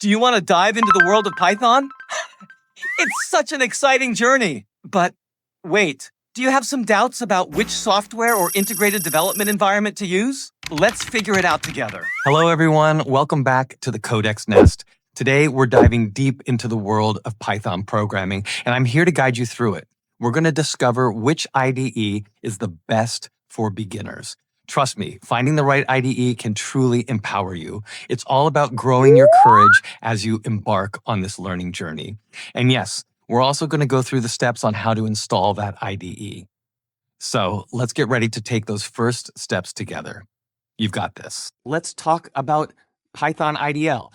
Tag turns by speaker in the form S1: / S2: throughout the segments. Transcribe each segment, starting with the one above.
S1: Do you want to dive into the world of Python? It's such an exciting journey. But wait, do you have some doubts about which software or integrated development environment to use? Let's figure it out together. Hello, everyone. Welcome back to the CodexNest. Today, we're diving deep into the world of Python programming, and I'm here to guide you through it. We're going to discover which IDE is the best for beginners. Trust me, finding the right IDE can truly empower you. It's all about growing your courage as you embark on this learning journey. And yes, we're also going to go through the steps on how to install that IDE. So let's get ready to take those first steps together. You've got this. Let's talk about Python IDL.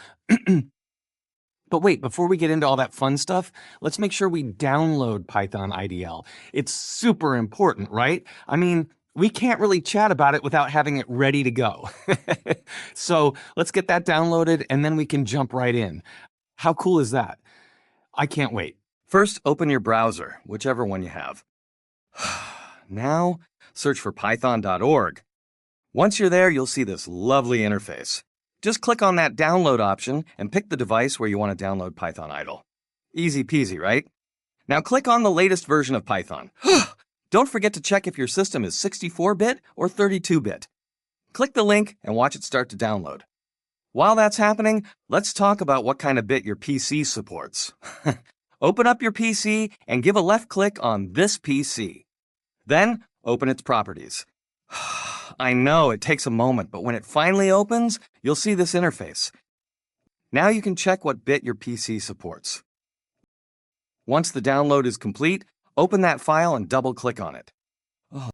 S1: But wait, before we get into all that fun stuff, let's make sure we download Python IDL. It's super important, right? I mean, we can't really chat about it without having it ready to go. So let's get that downloaded and then we can jump right in. How cool is that? I can't wait. First, open your browser, whichever one you have. Now, search for python.org. Once you're there, you'll see this lovely interface. Just click on that download option and pick the device where you want to download Python idle. Easy peasy, right? Now click on the latest version of Python. Don't forget to check if your system is 64-bit or 32-bit. Click the link and watch it start to download. While that's happening, let's talk about what kind of bit your PC supports. Open up your PC and give a left click on this PC. Then, open its properties. I know it takes a moment, but when it finally opens, you'll see this interface. Now you can check what bit your PC supports. Once the download is complete, open that file and double-click on it. Oh.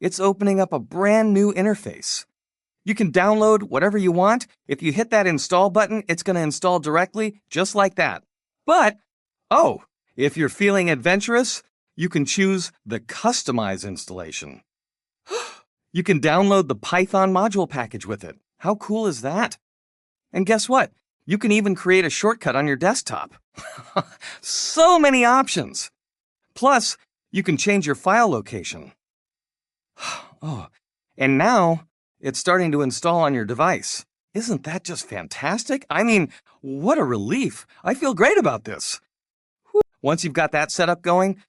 S1: It's opening up a brand new interface. You can download whatever you want. If you hit that install button, it's going to install directly, just like that. But, if you're feeling adventurous, you can choose the Customize installation. You can download the Python module package with it. How cool is that? And guess what? You can even create a shortcut on your desktop. So many options. Plus, you can change your file location. And now it's starting to install on your device. Isn't that just fantastic? I mean, what a relief. I feel great about this. Once you've got that setup going,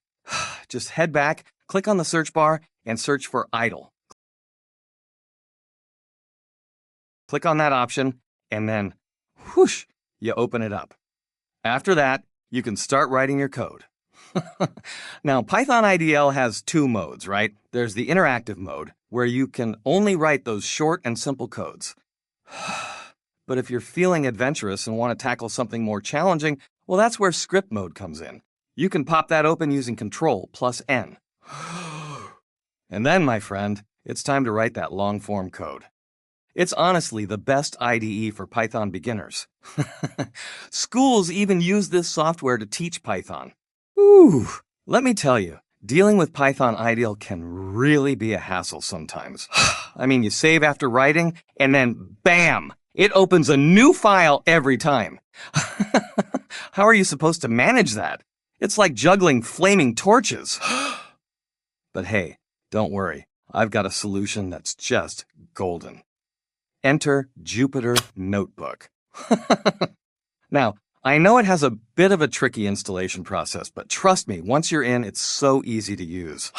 S1: just head back, click on the search bar, and search for idle. Click on that option, and then, whoosh, you open it up. After that, you can start writing your code. Now, Python IDL has two modes, right? There's the interactive mode, where you can only write those short and simple codes. But if you're feeling adventurous and want to tackle something more challenging, well, that's where script mode comes in. You can pop that open using Control+N. And then, my friend, it's time to write that long-form code. It's honestly the best IDE for Python beginners. Schools even use this software to teach Python. Let me tell you, dealing with Python IDL can really be a hassle sometimes. I mean, you save after writing, and then bam! It opens a new file every time. How are you supposed to manage that? It's like juggling flaming torches. But hey, don't worry. I've got a solution that's just golden. Enter Jupyter Notebook. Now, I know it has a bit of a tricky installation process, but trust me, once you're in, it's so easy to use.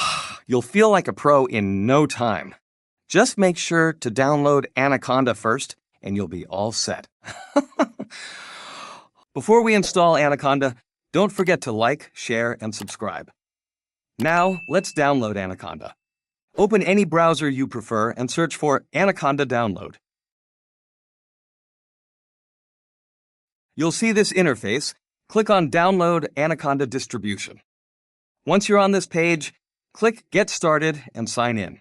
S1: You'll feel like a pro in no time. Just make sure to download Anaconda first, and you'll be all set. Before we install Anaconda, don't forget to like, share, and subscribe. Now, let's download Anaconda. Open any browser you prefer and search for Anaconda Download. You'll see this interface. Click on Download Anaconda Distribution. Once you're on this page, click Get Started and sign in.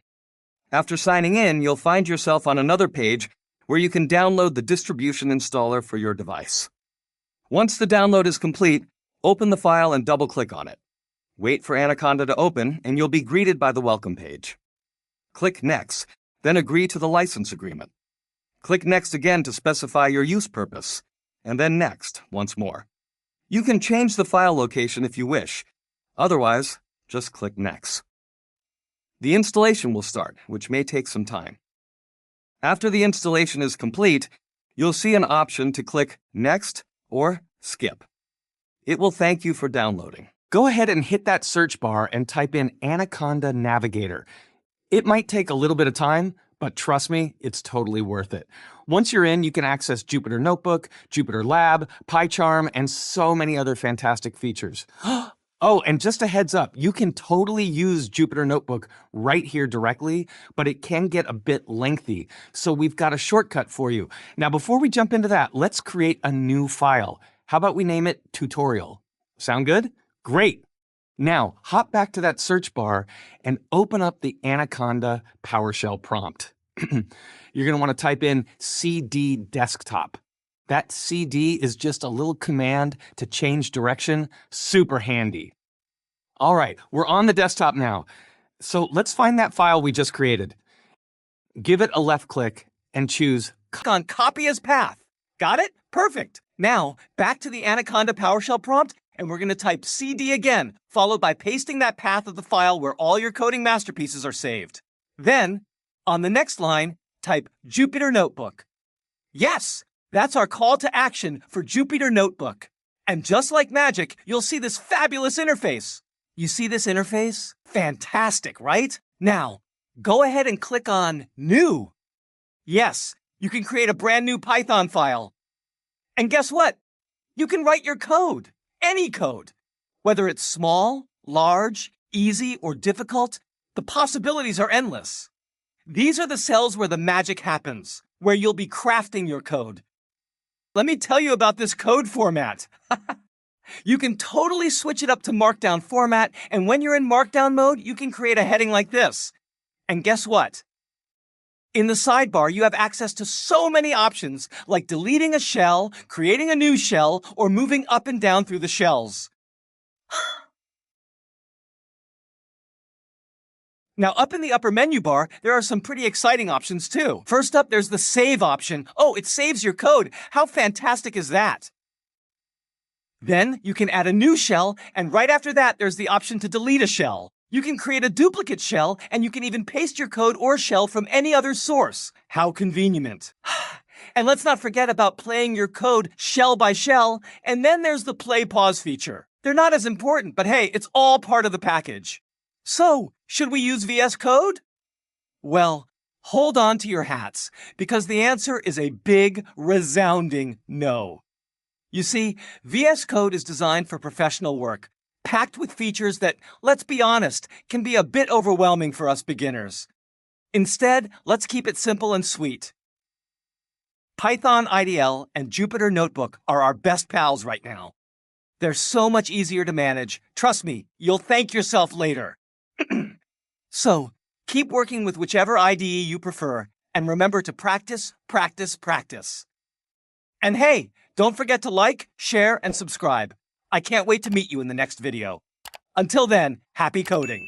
S1: After signing in, you'll find yourself on another page where you can download the distribution installer for your device. Once the download is complete, open the file and double-click on it. Wait for Anaconda to open, and you'll be greeted by the welcome page. Click Next, then agree to the license agreement. Click Next again to specify your use purpose, and then Next once more. You can change the file location if you wish. Otherwise, just click Next. The installation will start, which may take some time. After the installation is complete, you'll see an option to click Next or Skip. It will thank you for downloading. Go ahead and hit that search bar and type in Anaconda Navigator. It might take a little bit of time, but trust me, it's totally worth it. Once you're in, you can access Jupyter Notebook, JupyterLab, PyCharm, and so many other fantastic features. Oh, and just a heads up, you can totally use Jupyter Notebook right here directly, but it can get a bit lengthy. So we've got a shortcut for you. Now, before we jump into that, let's create a new file. How about we name it Tutorial? Sound good? Great. Now, hop back to that search bar and open up the Anaconda PowerShell prompt. You're going to want to type in CD desktop. That CD is just a little command to change direction. Super handy. All right, we're on the desktop now. So let's find that file we just created. Give it a left click and choose
S2: Click on Copy as Path. Got it? Perfect.
S1: Now, back to the Anaconda PowerShell prompt, and we're going to type CD again, followed by pasting that path of the file where all your coding masterpieces are saved. Then, on the next line, type Jupyter Notebook. Yes, that's our call to action for Jupyter Notebook. And just like magic, you'll see this fabulous interface. You see this interface? Fantastic, right? Now, go ahead and click on New. Yes, you can create a brand new Python file. And guess what? You can write your code, any code. Whether it's small, large, easy, or difficult, the possibilities are endless. These are the cells where the magic happens, where you'll be crafting your code. Let me tell you about this code format. You can totally switch it up to Markdown format, and when you're in Markdown mode, you can create a heading like this. And guess what? In the sidebar, you have access to so many options, like deleting a shell, creating a new shell, or moving up and down through the shells. Now, up in the upper menu bar, there are some pretty exciting options too. First up, there's the Save option. Oh, it saves your code. How fantastic is that? Then, you can add a new shell, and right after that, there's the option to delete a shell. You can create a duplicate shell, and you can even paste your code or shell from any other source. How convenient. And let's not forget about playing your code shell by shell, and then there's the play-pause feature. They're not as important, but hey, it's all part of the package. So, should we use VS Code? Well, hold on to your hats, because the answer is a big, resounding no. You see, VS Code is designed for professional work, packed with features that, let's be honest, can be a bit overwhelming for us beginners. Instead, let's keep it simple and sweet. Python IDL and Jupyter Notebook are our best pals right now. They're so much easier to manage. Trust me, you'll thank yourself later. So, keep working with whichever IDE you prefer, and remember to practice, practice, practice. And hey, don't forget to like, share, and subscribe. I can't wait to meet you in the next video. Until then, happy coding.